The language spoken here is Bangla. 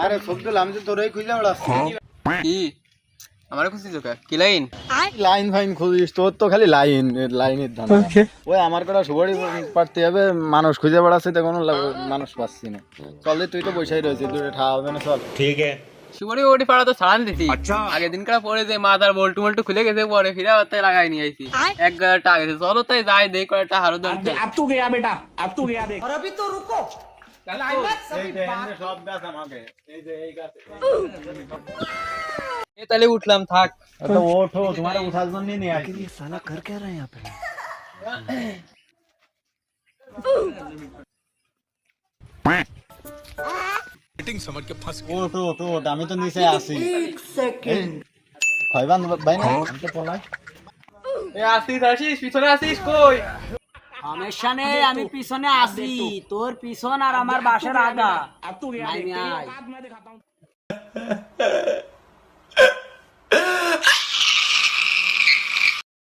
আরে সবদুল আমি তো তোরই খুঁজে বেড়াচ্ছি। কি আমার খুশি চোখে কি লাইন লাইন ফাইন খুঁজিস, তোর তো খালি লাইনের ধান্দা। ওই আমার কটা সুবাড়ি পারতে হবে, মানুষ খুঁজে বেড়াচ্ছে তো কোনো মানুষ পাচ্ছি না। চল রে, তুই তো বসেই রয়েছিস, দুটো ঠা হবে না, চল। শিবরি ওটি পাড়া তো ছাড়ান দিছি আগের দিন কারা পরে যে মাথার বল্টু মল্টু খুলে গেছে পরে ফিরে আবার তাই লাগাই নিয়ে আইছি 1,000 টাকা গেছে। চলো তাই যাই দেই কয়েকটা হারো দাম अब तू गया बेटा, अब तू गया देख। সব গাছ আমাকে, এই যে এই গাছ। তাহলে উঠলাম থাক। তো ওঠো, তোমার উঠার জন্য নিয়ে আসি। ওঠো ওঠো, আমি তো নিচে আছি। খয়বান ভাই না, আমি তো পলাই। এ আসিস পিছনে আসিস কই সমস্যা নেই, আমি পিছনে আসি, তোর পিছন আর আমার বাসার আগা। अब तू गया নাই, देख। तेरी নাই। औकात मैं दिखाता हूँ।